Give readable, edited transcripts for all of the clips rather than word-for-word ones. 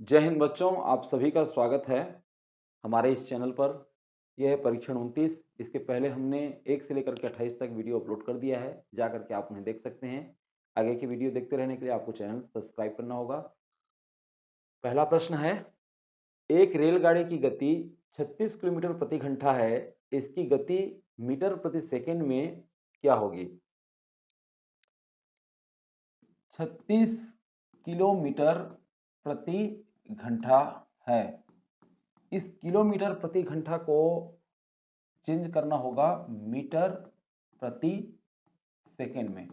जय हिंद बच्चों, आप सभी का स्वागत है हमारे इस चैनल पर। यह है परीक्षण 29। इसके पहले हमने 1 से लेकर के 28 तक वीडियो अपलोड कर दिया है, जा करके आप उन्हें देख सकते हैं। आगे की वीडियो देखते रहने के लिए आपको चैनल सब्सक्राइब करना होगा। पहला प्रश्न है, एक रेलगाड़ी की गति 36 किलोमीटर प्रति घंटा है, इसकी गति मीटर प्रति सेकेंड में क्या होगी? 36 किलोमीटर प्रति घंटा है। इस किलोमीटर प्रति घंटा को चेंज करना होगा मीटर प्रति सेकेंड में।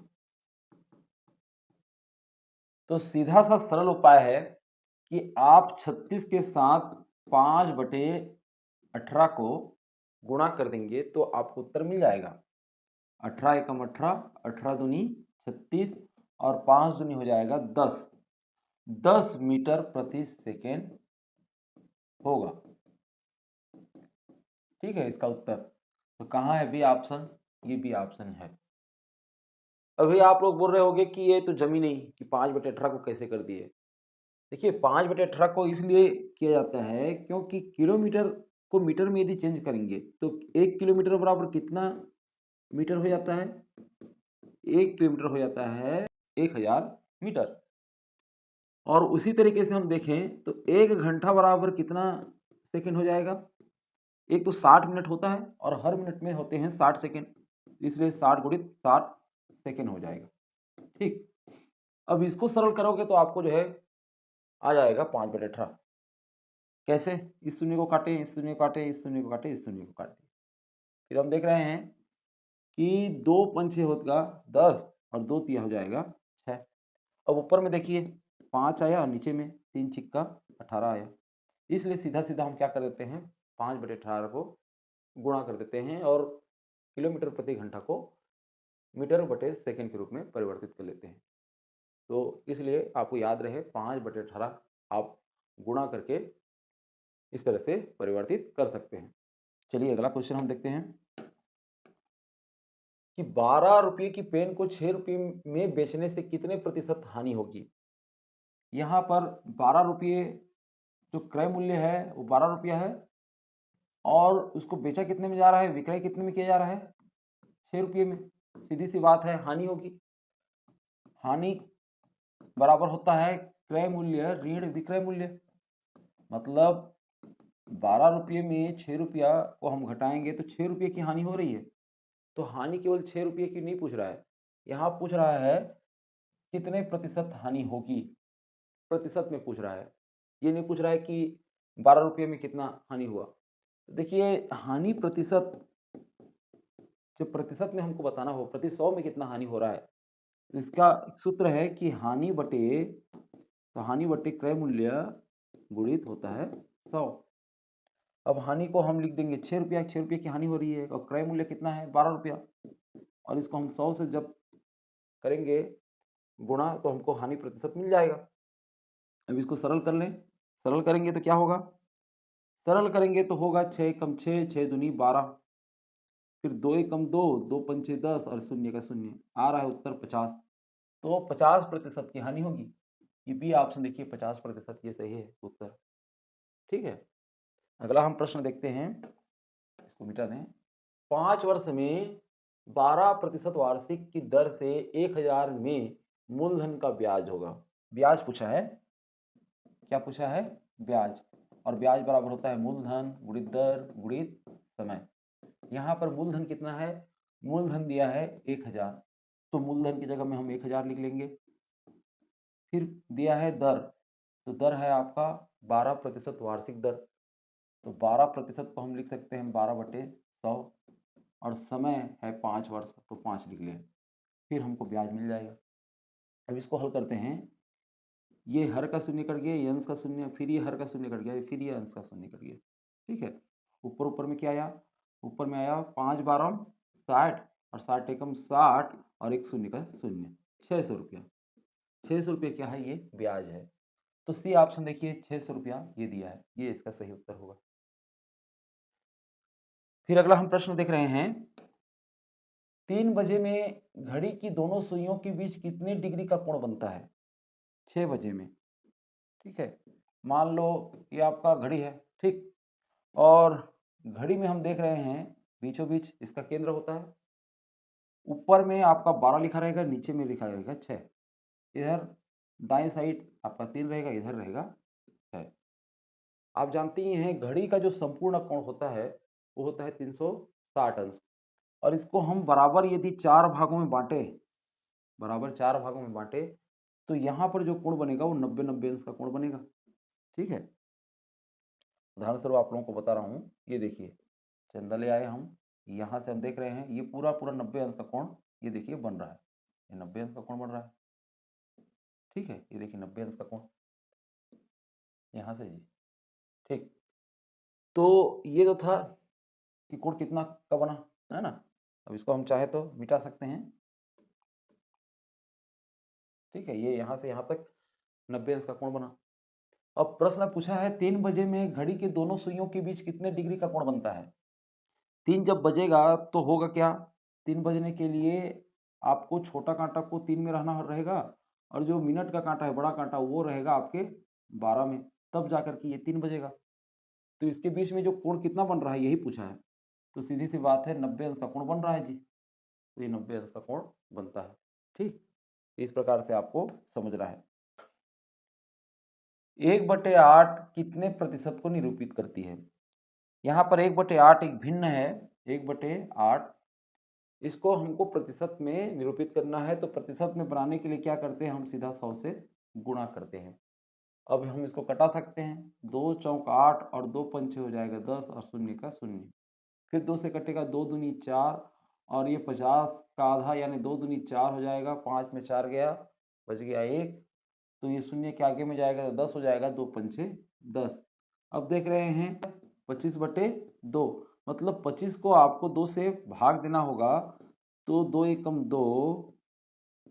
तो सीधा सा सरल उपाय है कि आप 36 के साथ 5/18 को गुणा कर देंगे तो आपको उत्तर मिल जाएगा। 18 एकम 18, 18 दूनी 36 और 5 दूनी हो जाएगा 10। 10 मीटर प्रति सेकेंड होगा। ठीक है, इसका उत्तर तो कहाँ है बी ऑप्शन? ये बी ऑप्शन है। अभी आप लोग बोल रहे होंगे कि ये तो जमी नहीं कि 5/18 को कैसे कर दिए। देखिए, 5/18 को इसलिए किया जाता है क्योंकि किलोमीटर को मीटर में यदि चेंज करेंगे तो 1 किलोमीटर बराबर कितना मीटर हो जाता है? 1 किलोमीटर हो जाता है 1000 मीटर। और उसी तरीके से हम देखें तो 1 घंटा बराबर कितना सेकेंड हो जाएगा? एक तो 60 मिनट होता है और हर मिनट में होते हैं 60 सेकेंड, इसलिए 60 गुणित 60 सेकेंड हो जाएगा। ठीक, अब इसको सरल करोगे तो आपको जो है आ जाएगा 5/18। कैसे? इस शून्य को काटे, इस शून्य को काटे, इस शून्य को काटे, इस शून्य को काटे। फिर हम देख रहे हैं कि 2 पंचे होगा 10 और 2 तिया हो जाएगा 6। अब ऊपर में देखिए 5 आया और नीचे में 3 छिक्का 18 आया, इसलिए सीधा सीधा हम क्या कर देते हैं 5/18 को गुणा कर देते हैं और किलोमीटर प्रति घंटा को मीटर बटे सेकेंड के रूप में परिवर्तित कर लेते हैं। तो इसलिए आपको याद रहे 5/18 आप गुणा करके इस तरह से परिवर्तित कर सकते हैं। चलिए अगला क्वेश्चन हम देखते हैं कि 12 रुपये की पेन को 6 रुपये में बेचने से कितने प्रतिशत हानि होगी? यहाँ पर 12 रुपये जो क्रय मूल्य है वो 12 रुपया है और उसको बेचा कितने में जा रहा है, विक्रय कितने में किया जा रहा है? 6 रुपये में। सीधी सी बात है, हानि होगी। हानि बराबर होता है क्रय मूल्य ऋण विक्रय मूल्य। मतलब 12 रुपये में 6 रुपया को हम घटाएंगे तो 6 रुपये की हानि हो रही है। तो हानि केवल 6 रुपये की नहीं पूछ रहा है, यहाँ पूछ रहा है कितने प्रतिशत हानि होगी, प्रतिशत में पूछ रहा है। ये नहीं पूछ रहा है कि 12 रुपये में कितना हानि हुआ। देखिए, हानि प्रतिशत, जब प्रतिशत में हमको बताना हो प्रति 100 में कितना हानि हो रहा है, इसका सूत्र है कि हानि बटे क्रय मूल्य गुणित होता है 100। अब हानि को हम लिख देंगे 6 रुपया, 6 रुपये की हानि हो रही है और क्रय मूल्य कितना है 12 रुपया, और इसको हम 100 से जब करेंगे गुणा तो हमको हानि प्रतिशत मिल जाएगा। अब इसको सरल कर लें, सरल करेंगे तो क्या होगा? सरल करेंगे तो होगा 6 एकम 6, 6 दूनी 12, फिर 2 एकम 2, 2 पंचे 10 और शून्य का शून्य, आ रहा है उत्तर 50। तो 50% की हानि होगी। ये बी ऑप्शन देखिए 50%, ये सही है उत्तर। ठीक है, अगला हम प्रश्न देखते हैं, इसको मिटा दें। 5 वर्ष में 12% वार्षिक की दर से 1000 में मूलधन का ब्याज होगा। ब्याज पूछा है, क्या पूछा है? ब्याज। और ब्याज बराबर होता है मूलधन गुणित दर गुणित समय। यहाँ पर मूलधन कितना है? मूलधन दिया है 1000, तो मूलधन की जगह में हम 1000 लिख लेंगे। फिर दिया है दर, तो दर है आपका 12% वार्षिक दर, तो 12% को हम लिख सकते हैं 12/100, और समय है 5 वर्ष, तो 5 लिख लें, फिर हमको ब्याज मिल जाएगा। अब इसको हल करते हैं, ये हर का शून्य कट गया, ये अंश का शून्य, फिर ये हर का शून्य कट गया, फिर ये अंश का शून्य कट गया। ठीक है, ऊपर ऊपर में क्या आया? ऊपर में आया 5 12 60 और 60 एकम 60 और एक शून्य का शून्य, 600 रुपया। 600 रुपये क्या है? ये ब्याज है। तो सी ऑप्शन देखिए 600 रुपया ये दिया है, ये इसका सही उत्तर होगा। फिर अगला हम प्रश्न देख रहे हैं, 3 बजे में घड़ी की दोनों सुइयों के बीच कितने डिग्री का कोण बनता है? 6 बजे में। ठीक है, मान लो ये आपका घड़ी है, ठीक, और घड़ी में हम देख रहे हैं बीचों बीच इसका केंद्र होता है। ऊपर में आपका 12 लिखा रहेगा, नीचे में लिखा रहेगा 6। इधर दाएं साइड आपका 3 रहेगा, इधर रहेगा 6। आप जानती ही हैं घड़ी का जो संपूर्ण कोण होता है वो होता है 360 अंश, और इसको हम बराबर यदि 4 भागों में बांटे, बराबर 4 भागों में बांटे, तो यहाँ पर जो कोण बनेगा वो 90-90 अंश का कोण बनेगा। ठीक है, उदाहरण स्वरूप आप लोगों को बता रहा हूँ, ये देखिए चंदा ले आए हम, यहाँ से हम देख रहे हैं ये पूरा पूरा 90 अंश का कोण, ये देखिए बन रहा है, ये 90 अंश का कोण बन रहा है। ठीक है, ये देखिए 90 अंश का कोण यहाँ से जी। ठीक, तो ये जो था कि कोण कितना का बना है ना। अब इसको हम चाहे तो मिटा सकते हैं। ठीक है, ये यहाँ से यहाँ तक 90 अंश का कोण बना। अब प्रश्न पूछा है 3 बजे में घड़ी के दोनों सुइयों के बीच कितने डिग्री का कोण बनता है। 3 जब बजेगा तो होगा क्या, 3 बजने के लिए आपको छोटा कांटा को 3 में रहना रहेगा, और जो मिनट का कांटा है बड़ा कांटा वो रहेगा आपके 12 में, तब जाकर के ये 3 बजेगा। तो इसके बीच में जो कोण कितना बन रहा है यही पूछा है, तो सीधी सी बात है 90 अंश का कोण बन रहा है जी, तो ये 90 अंश का कोण बनता है। ठीक, इस प्रकार से आपको समझना है। 1/8 कितने प्रतिशत को निरूपित करती है। यहाँ पर 1/8 एक भिन्न है, 1/8 इसको हमको प्रतिशत में निरूपित करना है, तो प्रतिशत में बनाने के लिए क्या करते हैं, हम सीधा 100 से गुणा करते हैं। अब हम इसको कटा सकते हैं, 2 चौक 8 और 2 पंचे हो जाएगा 10 और शून्य का शून्य, फिर 2 से कटेगा 2 दूनी 4 और ये 50 का आधा यानी 2 दूनी 4 हो जाएगा, 5 में 4 गया, बच गया 1, तो ये शून्य के आगे में जाएगा तो 10 हो जाएगा, 2 पंचे 10। अब देख रहे हैं 25/2, मतलब 25 को आपको 2 से भाग देना होगा, तो 2 एकम 2,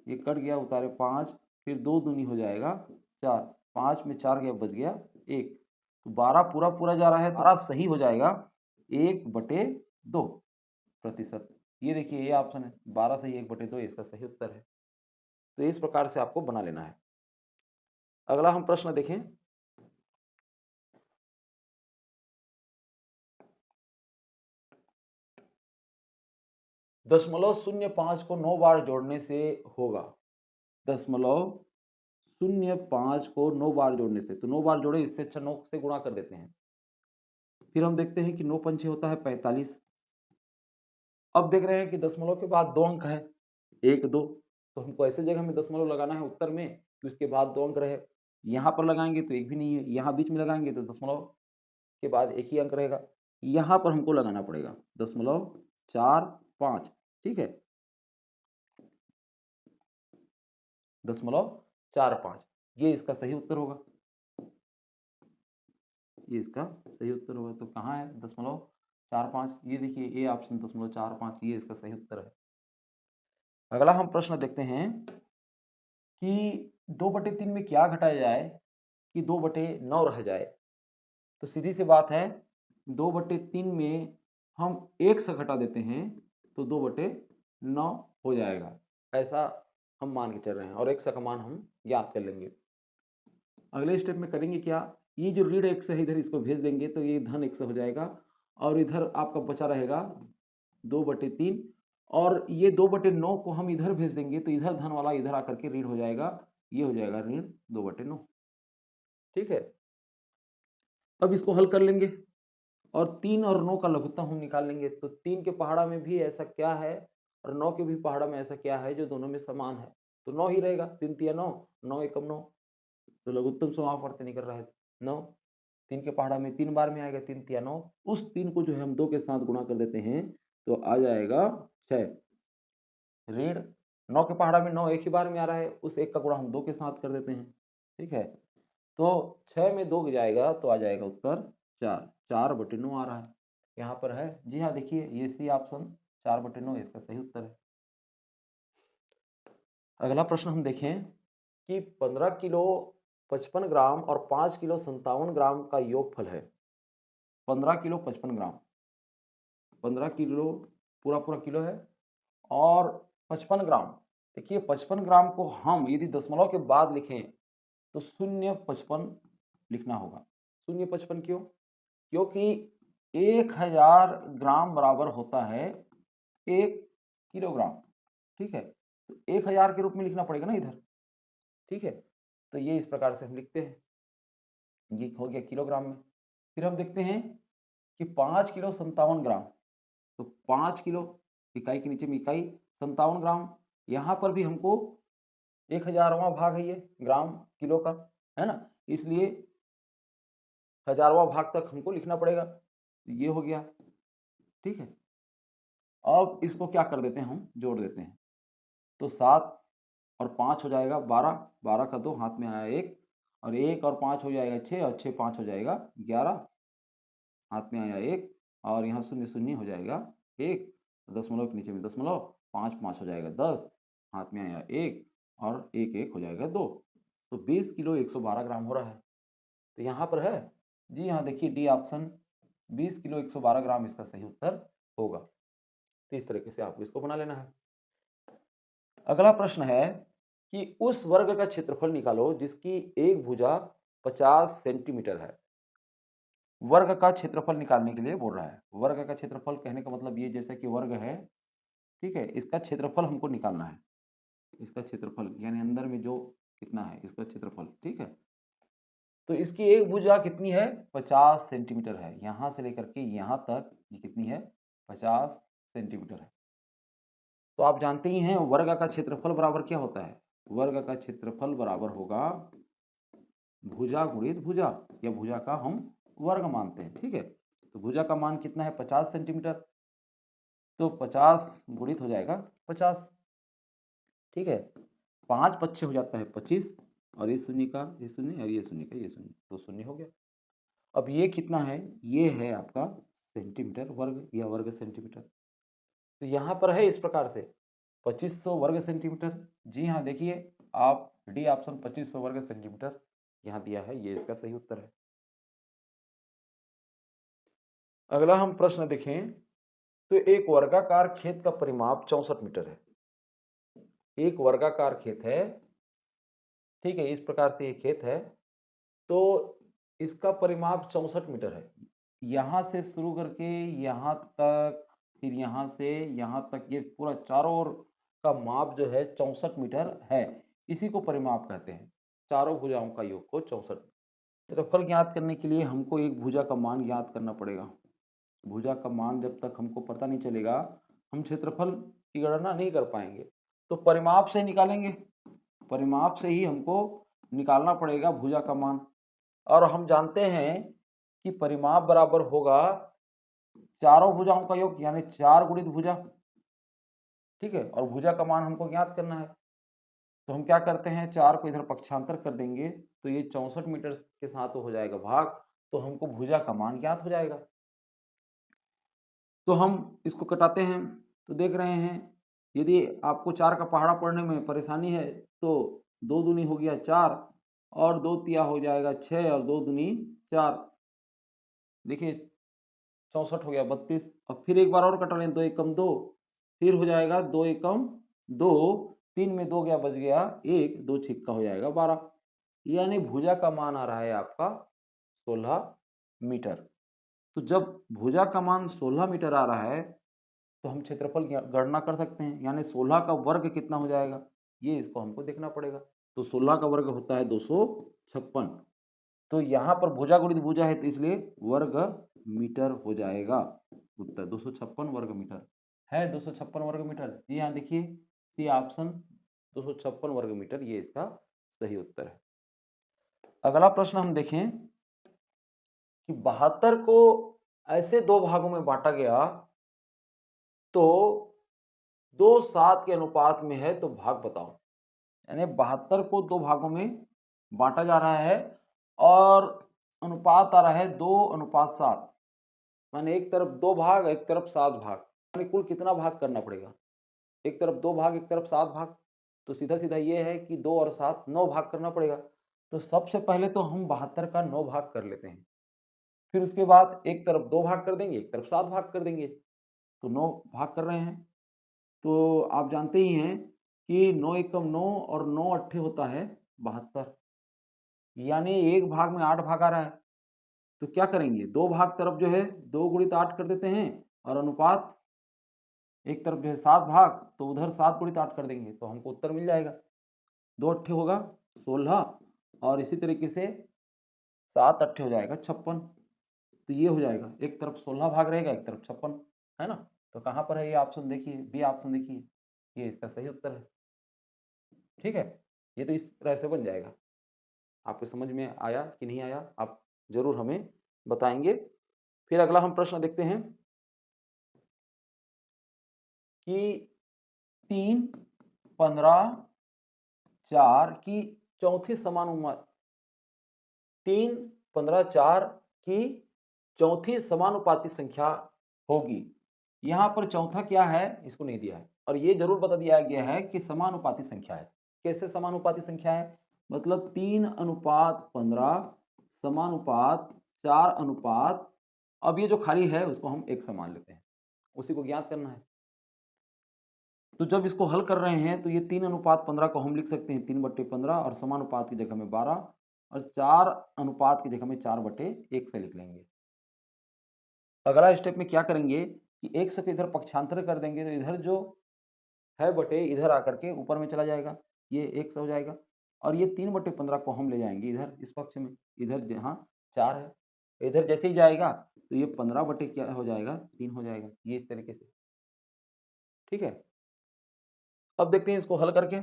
ये कट गया उतारे 5, फिर 2 दूनी हो जाएगा 4, 5 में 4 गया बच गया 1, तो 12 पूरा पूरा जा रहा है, 12 सही हो जाएगा 1/2 प्रतिशत। ये देखिए ये ऑप्शन है 12 सही 1/2, इसका सही उत्तर है। तो इस प्रकार से आपको बना लेना है। अगला हम प्रश्न देखें, दशमलव 0.5 को 9 बार जोड़ने से होगा। 0.05 को 9 बार जोड़ने से, तो 9 बार जोड़े, इससे अच्छा 9 से गुणा कर देते हैं। फिर हम देखते हैं कि 9 पंचे होता है 45। अब देख रहे हैं कि दशमलव के बाद 2 अंक है 1 2, तो हमको ऐसे जगह में दशमलव लगाना है उत्तर में कि उसके बाद 2 अंक रहे। यहाँ पर लगाएंगे तो एक भी नहीं है, यहाँ बीच में लगाएंगे तो दशमलव के बाद एक ही अंक रहेगा, यहाँ पर हमको लगाना पड़ेगा 0.45। ठीक है, 0.45, ये इसका सही उत्तर होगा, ये इसका सही उत्तर होगा। तो कहाँ है 0.45, ये देखिए ये ऑप्शन 0.45, ये इसका सही उत्तर है। अगला हम प्रश्न देखते हैं कि 2/3 में क्या घटाया जाए कि 2/9 रह जाए। तो सीधी सी बात है 2/3 में हम 1 से घटा देते हैं तो 2/9 हो जाएगा, ऐसा हम मान के चल रहे हैं, और 1 का मान हम याद कर लेंगे। अगले स्टेप में करेंगे क्या, ये जो ऋण 1 है इधर इसको भेज देंगे तो ये धन 1 हो जाएगा, और इधर आपका बचा रहेगा 2/3, और ये 2/9 को हम इधर भेज देंगे तो इधर धन वाला इधर आकर के ऋण हो जाएगा, ये हो जाएगा ऋण 2/9। ठीक है, अब इसको हल कर लेंगे और 3 और 9 का लघुत्तम हम निकाल लेंगे। तो 3 के पहाड़ा में भी ऐसा क्या है और 9 के भी पहाड़ा में ऐसा क्या है जो दोनों में समान है, तो 9 ही रहेगा, 3 तिया 9, 9 एकम 9, तो लघुत्तम समापवर्ती निकल रहा है 9। 3 के पहाड़ा में 3 बार में आएगा, 3 तिया 9, उस 3 को जो है हम 2 के साथ गुणा कर देते हैं तो आ जाएगा 6। ऋण 9 के पहाड़ा में 9 एक ही बार में आ रहा है, उस 1 का गुणा हम 2 के साथ कर देते हैं। ठीक है, तो 6 में 2 जाएगा तो आ जाएगा उत्तर 4, 4/9 आ रहा है, यहाँ पर है जी हाँ, देखिए ये सी ऑप्शन 4/9 इसका सही उत्तर है। अगला प्रश्न हम देखें कि 15 किलो 55 ग्राम और 5 किलो 57 ग्राम का योगफल है। 15 किलो 55 ग्राम, 15 किलो पूरा पूरा किलो है, और 55 ग्राम, देखिए 55 ग्राम को हम यदि दशमलव के बाद लिखें तो 0.55 लिखना होगा। 0.55 क्यों? क्योंकि 1000 ग्राम बराबर होता है 1 किलोग्राम। ठीक है, तो 1000 के रूप में लिखना पड़ेगा ना इधर। ठीक है, तो ये इस प्रकार से हम लिखते हैं, ये हो गया किलोग्राम में। फिर हम देखते हैं कि 5 किलो 57 ग्राम, तो 5 किलो इकाई के नीचे में इकाई 57 ग्राम, यहाँ पर भी हमको 1000वां भाग है ये ग्राम किलो का, है ना, इसलिए 1000वां भाग तक हमको लिखना पड़ेगा। ये हो गया। ठीक है, अब इसको क्या कर देते हैं, हम जोड़ देते हैं, तो 7 और 5 हो जाएगा 12, 12 का 2 हाथ में आया 1, और 1 और 5 हो जाएगा 6, और 6 5 हो जाएगा 11, हाथ में आया 1, और यहाँ 0 0 हो जाएगा 1, दशमलव के नीचे में दशमलव, 5 5 हो जाएगा 10, हाथ में आया 1, और 1 1 हो जाएगा 2, तो 20 किलो 112 ग्राम हो रहा है। तो यहाँ पर है जी, यहाँ देखिए डी ऑप्शन 20 किलो 112 ग्राम इसका सही उत्तर होगा। तो इस तरीके से आपको इसको बना लेना है। अगला प्रश्न है कि उस वर्ग का क्षेत्रफल निकालो जिसकी एक भुजा 50 सेंटीमीटर है। वर्ग का क्षेत्रफल निकालने के लिए बोल रहा है। वर्ग का क्षेत्रफल कहने का मतलब ये, जैसे कि वर्ग है, ठीक है, इसका क्षेत्रफल हमको निकालना है। इसका क्षेत्रफल यानी अंदर में जो कितना है इसका क्षेत्रफल। ठीक है, तो इसकी एक भुजा कितनी है, 50 सेंटीमीटर है। यहाँ से लेकर के यहाँ तक ये कितनी है, 50 सेंटीमीटर है। तो आप जानते ही हैं वर्ग का क्षेत्रफल बराबर क्या होता है। वर्ग का क्षेत्रफल बराबर होगा भुजा गुणित भुजा, या भुजा का हम वर्ग मानते हैं। ठीक है, तो भुजा का मान कितना है, 50 सेंटीमीटर, तो 50 गुणित हो जाएगा 50। ठीक है, 5 पच्चे हो जाता है 25, और ये शून्य का ये शून्य, और ये शून्य का ये शून्य, तो शून्य हो गया। अब ये कितना है, ये है आपका सेंटीमीटर वर्ग या वर्ग सेंटीमीटर। तो यहाँ पर है इस प्रकार से 2500 वर्ग सेंटीमीटर। जी हाँ, देखिए आप डी ऑप्शन 2500 वर्ग सेंटीमीटर यहाँ दिया है, ये इसका सही उत्तर है। अगला हम प्रश्न देखें तो एक वर्गाकार खेत का परिमाप 64 मीटर है। एक वर्गाकार खेत है, ठीक है, इस प्रकार से ये खेत है, तो इसका परिमाप 64 मीटर है। यहाँ से शुरू करके यहाँ तक, फिर यहाँ से यहाँ तक, ये पूरा चारों ओर का माप जो है 64 मीटर है। इसी को परिमाप कहते हैं। चारों भुजाओं का योग को 64। क्षेत्रफल ज्ञात करने के लिए हमको एक भुजा का मान ज्ञात करना पड़ेगा। भुजा का मान जब तक हमको पता नहीं चलेगा, हम क्षेत्रफल की गणना नहीं कर पाएंगे। तो परिमाप से निकालेंगे, परिमाप से ही हमको निकालना पड़ेगा भुजा का मान। और हम जानते हैं कि परिमाप बराबर होगा चारों भुजाओं का योग, यानी 4 गुणित भुजा। ठीक है, और भुजा का मान हमको ज्ञात करना है, तो हम क्या करते हैं, 4 को इधर पक्षांतर कर देंगे, तो ये 64 मीटर के साथ हो जाएगा भाग, तो हमको भुजा का मान ज्ञात हो जाएगा। तो हम इसको कटाते हैं, तो देख रहे हैं यदि आपको 4 का पहाड़ा पढ़ने में परेशानी है तो 2 दूनी हो गया 4, और 2 तिया हो जाएगा 6, और 2 दूनी 4, देखिए 64 हो गया 32। अब फिर एक बार और कटा लें, 2 एकम 2, फिर हो जाएगा 2 एकम 2, 3 में 2 गया बच गया 1, 2 छिक्का हो जाएगा 12, यानी भुजा का मान आ रहा है आपका 16 मीटर। तो जब भुजा का मान 16 मीटर आ रहा है तो हम क्षेत्रफल गणना कर सकते हैं, यानी 16 का वर्ग कितना हो जाएगा, ये इसको हमको देखना पड़ेगा। तो 16 का वर्ग होता है 256, तो यहाँ पर भुजा गुणित भुजा है, तो इसलिए वर्ग मीटर हो जाएगा उत्तर। 256 वर्ग मीटर है, 256 वर्ग मीटर। जी हाँ, देखिए सी ऑप्शन 256 वर्ग मीटर, ये इसका सही उत्तर है। अगला प्रश्न हम देखें कि 72 को ऐसे दो भागों में बांटा गया तो 2:7 के अनुपात में है, तो भाग बताओ। यानी 72 को दो भागों में बांटा जा रहा है और अनुपात आ रहा है 2:7, माने एक तरफ 2 भाग, एक तरफ 7 भाग, यानी कुल कितना भाग करना पड़ेगा, एक तरफ 2 भाग, एक तरफ 7 भाग, तो सीधा सीधा ये है कि 2 और 7 9 भाग करना पड़ेगा। तो सबसे पहले तो हम 72 का 9 भाग कर लेते हैं, फिर उसके बाद एक तरफ 2 भाग कर देंगे, एक तरफ 7 भाग कर देंगे, तो 9 भाग कर रहे हैं। तो आप जानते ही हैं कि 9 एकम 9 और 9 अट्ठे होता है 72, यानी एक भाग में 8 भाग आ रहा है, तो क्या करेंगे, 2 भाग तरफ जो है 2 गुणित 8 कर देते हैं, और अनुपात एक तरफ जो है 7 भाग, तो उधर 7 गुणित 8 कर देंगे, तो हमको उत्तर मिल जाएगा। 2 अट्ठे होगा 16, और इसी तरीके से 7 अट्ठे हो जाएगा 56। तो ये हो जाएगा, एक तरफ 16 भाग रहेगा, एक तरफ 56, है ना। तो कहाँ पर है ये ऑप्शन, देखिए बी ऑप्शन, देखिए ये इसका सही उत्तर है। ठीक है, ये तो इस तरह से बन जाएगा। आपको समझ में आया कि नहीं आया, आप जरूर हमें बताएंगे। फिर अगला हम प्रश्न देखते हैं कि 3, 15, 4 की चौथी समानुपाती 3, 15, 4 की चौथी समानुपाती संख्या होगी। यहाँ पर चौथा क्या है इसको नहीं दिया है, और ये जरूर बता दिया गया है कि समानुपाती संख्या है। कैसे समानुपाती संख्या है, मतलब 3:15 समानुपात 4 अब ये जो खाली है उसको हम एक समान लेते हैं, उसी को ज्ञात करना है। तो जब इसको हल कर रहे हैं तो ये 3:15 को हम लिख सकते हैं 3/15, और समानुपात की जगह में 12, और 4 की जगह में 4/1 से लिख लेंगे। अगला स्टेप में क्या करेंगे कि 1 से इधर पक्षांतर कर देंगे, तो इधर जो है बटे इधर आकर के ऊपर में चला जाएगा, ये 1 हो जाएगा, और ये 3/15 को हम ले जाएंगे इधर इस पक्ष में, इधर जहाँ 4 है, इधर जैसे ही जाएगा तो ये 15 बटे क्या हो जाएगा, 3 हो जाएगा, ये इस तरीके से। ठीक है, अब देखते हैं इसको हल करके,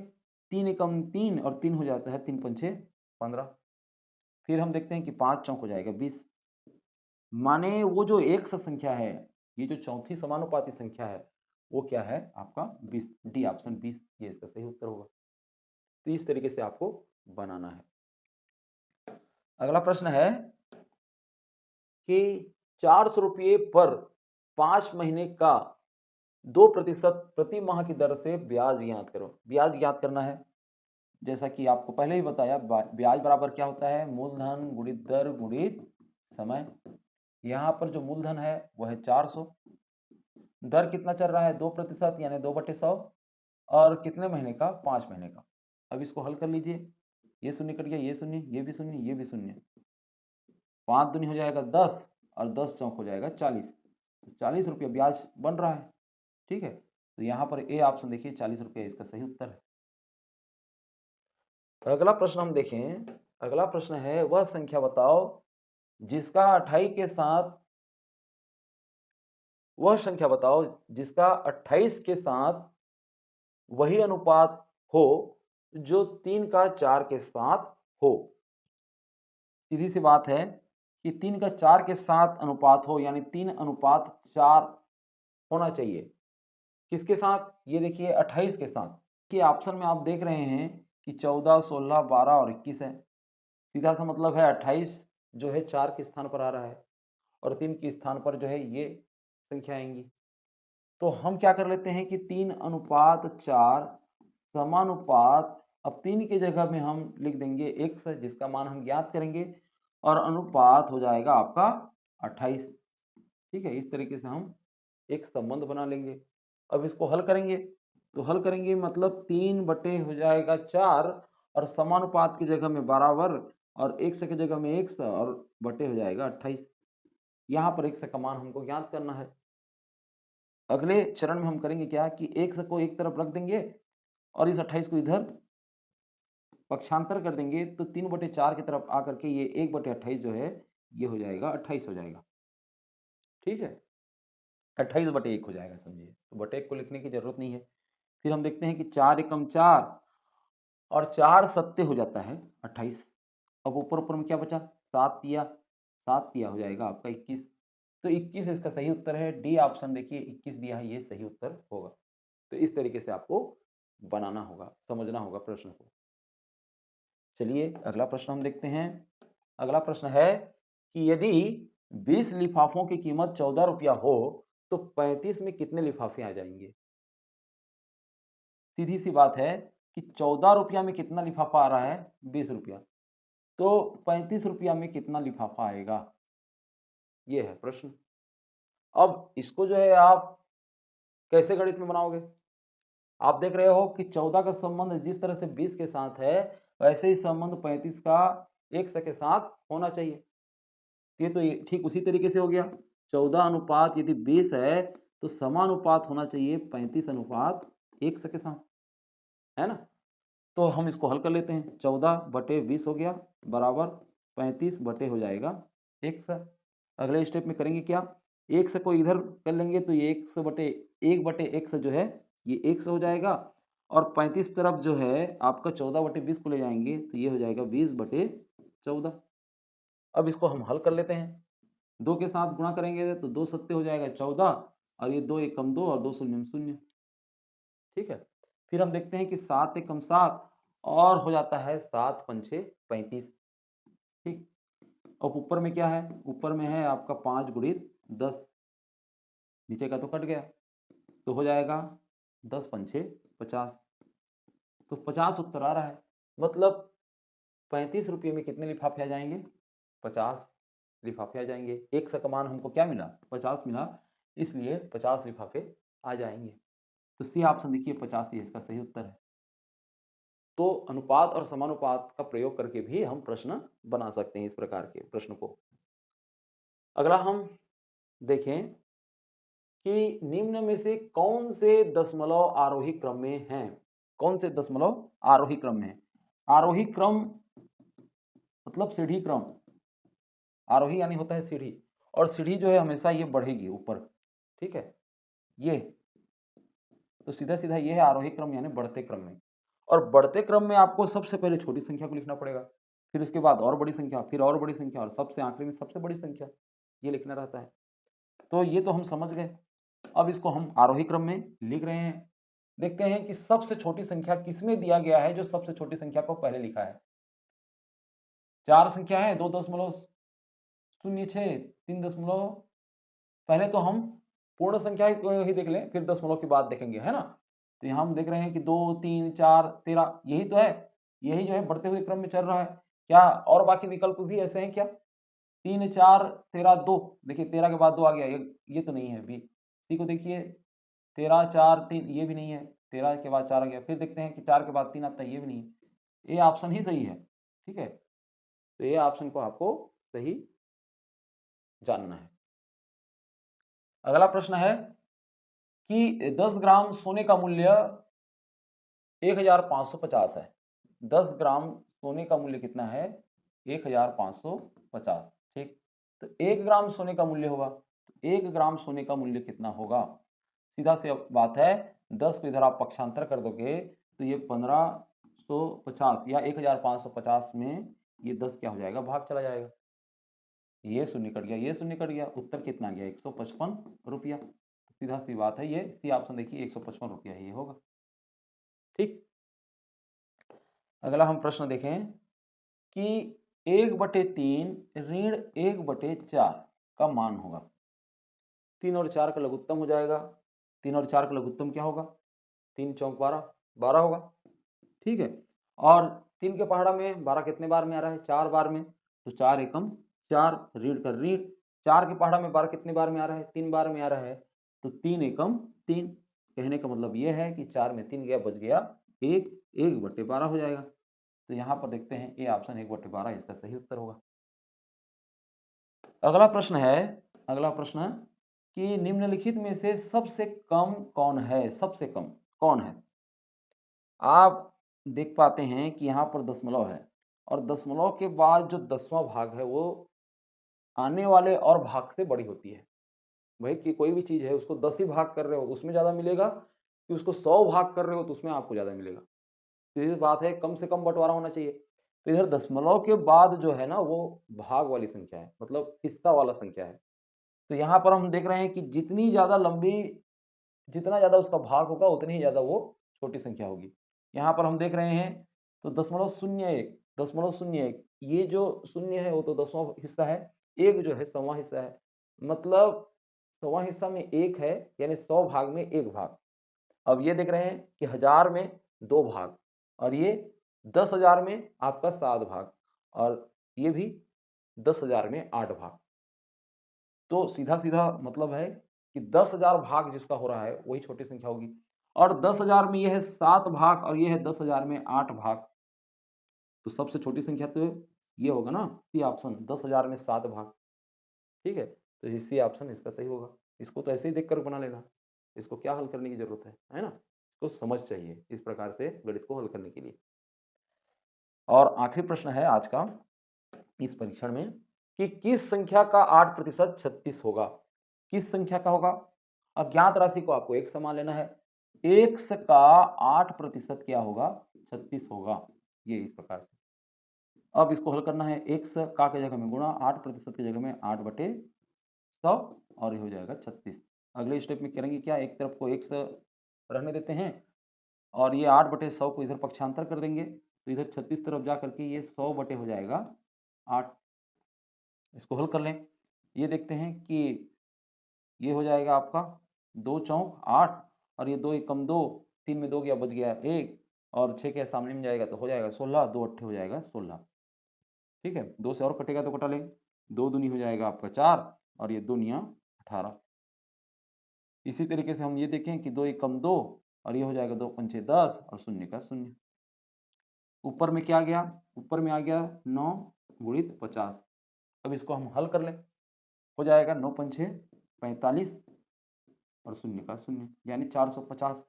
3 एकम 3 और 3 हो जाता है, 3 पंचे 15। फिर हम देखते हैं कि 5 चौक हो जाएगा 20, माने वो जो एक संख्या है, ये जो चौथी समानुपाती संख्या है वो क्या है आपका 20, डी ऑप्शन 20, ये इसका सही उत्तर होगा। तो इस तरीके से आपको बनाना है। अगला प्रश्न है कि 400 रुपये पर 5 महीने का 2% प्रति माह की दर से ब्याज ज्ञात करो। ब्याज ज्ञात करना है, जैसा कि आपको पहले ही बताया, ब्याज बराबर क्या होता है, मूलधन गुणित दर गुणित समय। यहाँ पर जो मूलधन है वो है 400, दर कितना चल रहा है 2% यानी 2/100, और कितने महीने का, 5 महीने का। अब इसको हल कर लीजिए, ये शून्य कट गया, ये शून्य, ये भी शून्य, ये भी शून्य, 5 दूनी हो जाएगा 10, और 10 चौक हो जाएगा 40, 40 रुपये ब्याज बन रहा है। ठीक है, तो यहाँ पर ए ऑप्शन देखिए 40 रुपये इसका सही उत्तर है। तो अगला प्रश्न हम देखें, अगला प्रश्न है वह संख्या बताओ जिसका 28 के साथ, वह संख्या बताओ जिसका 28 के साथ वही अनुपात हो जो 3 का 4 के साथ हो। सीधी सी बात है कि 3 का 4 के साथ अनुपात हो, यानी 3:4 होना चाहिए। किसके साथ, ये देखिए 28 के साथ। कि ऑप्शन में आप देख रहे हैं कि 14, 16, 12 और 21 है। सीधा सा मतलब है 28 जो है 4 के स्थान पर आ रहा है, और 3 के स्थान पर जो है ये संख्या आएंगी। तो हम क्या कर लेते हैं कि 3:4 समानुपात, अब 3 की जगह में हम लिख देंगे x, जिसका मान हम ज्ञात करेंगे, और अनुपात हो जाएगा आपका 28। ठीक है, इस तरीके से हम एक संबंध बना लेंगे। अब इसको हल करेंगे, तो हल करेंगे मतलब 3 बटे हो जाएगा 4, और समानुपात की जगह में बराबर, और x की जगह में x, और बटे हो जाएगा 28। यहाँ पर x का मान हमको ज्ञात करना है। अगले चरण में हम करेंगे क्या कि x को एक तरफ रख देंगे, और इस 28 को इधर पक्षांतर कर देंगे, तो 3/4 की तरफ आकर के ये 1/28 जो है ये हो जाएगा 28 हो जाएगा। ठीक है, 28/1 हो जाएगा, समझिए। तो बटे 1 को लिखने की जरूरत नहीं है। फिर हम देखते हैं कि 4 एकम 4, और 4 सत्ते हो जाता है 28। अब ऊपर ऊपर में क्या बचा, 7 तिया, 7 तिया हो जाएगा आपका 21। तो 21 इसका सही उत्तर है, डी ऑप्शन देखिए 21 दिया है, ये सही उत्तर होगा। तो इस तरीके से आपको बनाना होगा, समझना होगा प्रश्न को। चलिए अगला प्रश्न हम देखते हैं। अगला प्रश्न है कि यदि 20 लिफाफों की कीमत 14 रुपया हो तो 35 में कितने लिफाफे आ जाएंगे। सीधी सी बात है कि 14 रुपया में कितना लिफाफा आ रहा है, 20 रुपया, तो 35 रुपया में कितना लिफाफा आएगा, ये है प्रश्न। अब इसको जो है आप कैसे गणित में बनाओगे, आप देख रहे हो कि 14 का संबंध जिस तरह से 20 के साथ है, वैसे ही संबंध 35 का 100 के साथ होना चाहिए। ये तो ये ठीक उसी तरीके से हो गया। 14 अनुपात यदि 20 है तो समानुपात होना चाहिए 35 अनुपात 100 के साथ, है ना। तो हम इसको हल कर लेते हैं। 14/20 हो गया बराबर 35 बटे हो जाएगा 100। अगले स्टेप में करेंगे क्या, 100 को इधर कर लेंगे तो ये 1/100 जो है ये 100 हो जाएगा, और 35 तरफ जो है आपका 14/20 को ले जाएंगे तो ये हो जाएगा 20/14। अब इसको हम हल कर लेते हैं। 2 के साथ गुणा करेंगे तो 2 सत्ते हो जाएगा 14, और ये 2 एकम 2 और 2 शून्यम 0। ठीक है, फिर हम देखते हैं कि 7 एकम 7 और हो जाता है 7 पंछे 35। ठीक, अब ऊपर में क्या है, ऊपर में है आपका 5 गुणित 10, नीचे का तो कट गया तो हो जाएगा 10 पंछे 50। तो 50 उत्तर आ रहा है। मतलब 35 रुपये में कितने लिफाफे आ जाएंगे, 50 लिफाफे आ जाएंगे। 100 का मान हमको क्या मिला, 50 मिला, इसलिए 50 लिफाफे आ जाएंगे। तो सी ऑप्शन देखिए 50 ही इसका सही उत्तर है। तो अनुपात और समानुपात का प्रयोग करके भी हम प्रश्न बना सकते हैं इस प्रकार के प्रश्न को। अगला हम देखें कि निम्न में से कौन से दशमलव आरोही क्रम में हैं। कौन से दशमलव आरोही क्रम में है। आरोही क्रम मतलब सीढ़ी क्रम, आरोही यानी होता है सीढ़ी, और सीढ़ी जो है हमेशा ये बढ़ेगी ऊपर। ठीक है, ये तो सीधा सीधा ये है आरोही क्रम यानी बढ़ते क्रम में। और बढ़ते क्रम में आपको सबसे पहले छोटी संख्या को लिखना पड़ेगा, फिर उसके बाद और बड़ी संख्या, फिर और बड़ी संख्या, और सबसे आखिरी में सबसे बड़ी संख्या, ये लिखना रहता है। तो ये तो हम समझ गए। अब इसको हम आरोही क्रम में लिख रहे हैं। देखते हैं कि सबसे छोटी संख्या किसमें दिया गया है, जो सबसे छोटी संख्या को पहले लिखा है। 4 संख्या है, 2.06, 3 पहले तो हम पूर्ण संख्या ही देख लें, फिर दशमलव की बात देखेंगे, है ना। तो यहाँ हम देख रहे हैं कि 2, 3, 4, 13, यही तो है, यही जो है बढ़ते हुए क्रम में चल रहा है। क्या और बाकी विकल्प भी ऐसे हैं क्या, 3, 4, 13, 2, देखिए 13 के बाद 2 आ गया, ये तो नहीं है। बी सी को देखिए 13, 4, 3, ये भी नहीं है। 13 के बाद 4 आ गया, फिर देखते हैं कि 4 के बाद 3 आता है, ये भी नहीं है। ये ऑप्शन ही सही है। ठीक है, तो ये ऑप्शन को आपको सही जानना है। अगला प्रश्न है कि 10 ग्राम सोने का मूल्य 1550 है। 10 ग्राम सोने का मूल्य कितना है, 1550। ठीक, तो 1 ग्राम सोने का मूल्य होगा, तो 1 ग्राम सोने का मूल्य कितना होगा। सीधा सी बात है, 10 को इधर आप पक्षांतर कर दोगे तो ये 1550 या 1550 में ये 10 क्या हो जाएगा, भाग चला जाएगा। ये शून्य कट गया, ये शून्य कट गया, उत्तर कितना गया, 155 रुपया। सीधा सी बात है, ये सी ऑप्शन देखिए 155 रुपया ये होगा। ठीक, अगला हम प्रश्न देखें कि 1/3 ऋण 1/4 का मान होगा। 3 और 4 का लघुत्तम हो जाएगा। 3 और 4 का लघुत्तम क्या होगा, 3 चौक 12, 12 होगा। ठीक है, और 3 के पहाड़ा में 12 कितने बार में आ रहा है, 4 बार में, तो 4 एकम 4, ऋण का ऋण। 4 के पहाड़ा में 12 कितने बार में आ रहा है, 3 बार में आ रहा है, तो 3 एकम 3। कहने का मतलब ये है कि 4 में 3 गया, बच गया 1, 1/12 हो जाएगा। तो यहाँ पर देखते हैं ये ऑप्शन 1/12 इसका सही उत्तर होगा। अगला प्रश्न है, अगला प्रश्न कि निम्नलिखित में से सबसे कम कौन है, सबसे कम कौन है। आप देख पाते हैं कि यहाँ पर दशमलव है, और दशमलव के बाद जो 10वां भाग है वो आने वाले और भाग से बड़ी होती है। भाई कि कोई भी चीज़ है उसको 10 ही भाग कर रहे हो उसमें ज़्यादा मिलेगा, कि उसको 100 भाग कर रहे हो तो उसमें आपको ज़्यादा मिलेगा। तो ये बात है, कम से कम बंटवारा होना चाहिए। तो इधर दशमलव के बाद जो है ना वो भाग वाली संख्या है, मतलब हिस्सा वाला संख्या है। तो यहाँ पर हम देख रहे हैं कि जितनी ज़्यादा लंबी, जितना ज़्यादा उसका भाग होगा उतनी ही ज़्यादा वो छोटी संख्या होगी। यहाँ पर हम देख रहे हैं तो 0.01, 0.01, ये जो शून्य है वो तो 10वां हिस्सा है, एक जो है 100वां हिस्सा है। मतलब 100वां हिस्सा में 1 है, यानी 100 भाग में 1 भाग। अब ये देख रहे हैं कि 1000 में 2 भाग, और ये 10,000 में आपका 7 भाग, और ये भी 10,000 में 8 भाग। तो सीधा-सीधा मतलब है कि 10,000 भाग जिसका हो रहा है वही छोटी संख्या होगी, और 10,000 में ये है 7 भाग और ये है 10,000 में 8 भाग। तो सबसे छोटी संख्या तो ये होगा ना सी ऑप्शन, 10,000 में 7 भाग। ठीक है, तो ये सी ऑप्शन इसका सही होगा। इसको तो ऐसे ही देख कर बना लेना, इसको क्या हल करने की ज़रूरत है ना? इसको समझ चाहिए इस प्रकार से गणित को हल करने के लिए। और आखिरी प्रश्न है आज का इस परीक्षण में कि किस संख्या का 8% 36 होगा? किस संख्या का होगा? अज्ञात राशि को आपको x मान लेना है। x का 8% क्या होगा? 36 होगा। ये इस प्रकार से। अब इसको हल करना है, x का की जगह में गुणा 8% की जगह में 8/100 और ये हो जाएगा 36। अगले स्टेप में करेंगे क्या, एक तरफ को x रहने देते हैं और ये 8/100 को इधर पक्षांतर कर देंगे, तो इधर 36 तरफ जा करके ये 100 बटे हो जाएगा 8। इसको हल कर लें, ये देखते हैं कि ये हो जाएगा आपका 2 चौक 8 और ये 2 एकम 2, 3 में 2 गया बच गया 1 और 6 के सामने में जाएगा तो हो जाएगा 16, 2 अट्ठे हो जाएगा 16। ठीक है, 2 से और कटेगा तो कटा लेंगे, 2 दूनी हो जाएगा आपका 4 और ये 2 निया 18। इसी तरीके से हम ये देखें कि 2 एकम 2 और ये हो जाएगा 2 पंचे 10 और शून्य का शून्य। ऊपर में क्या गया, ऊपर में आ गया 9 गुणित 50। अब इसको हम हल कर लें, हो जाएगा 9 पंचे 45 और शून्य का शून्य यानी 450।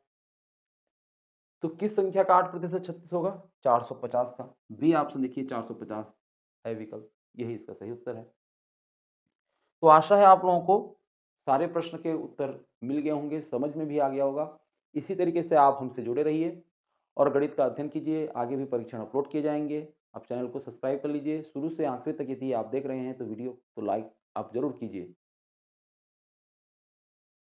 तो किस संख्या का 8% 36 होगा? 450 का। बी ऑप्शन देखिए 450 है विकल्प, यही इसका सही उत्तर है। तो आशा है आप लोगों को सारे प्रश्न के उत्तर मिल गए होंगे, समझ में भी आ गया होगा। इसी तरीके से आप हमसे जुड़े रहिए और गणित का अध्ययन कीजिए, आगे भी परीक्षण अपलोड किए जाएंगे। आप चैनल को सब्सक्राइब कर लीजिए, शुरू से आखिर तक यदि आप देख रहे हैं तो वीडियो तो लाइक आप जरूर कीजिए।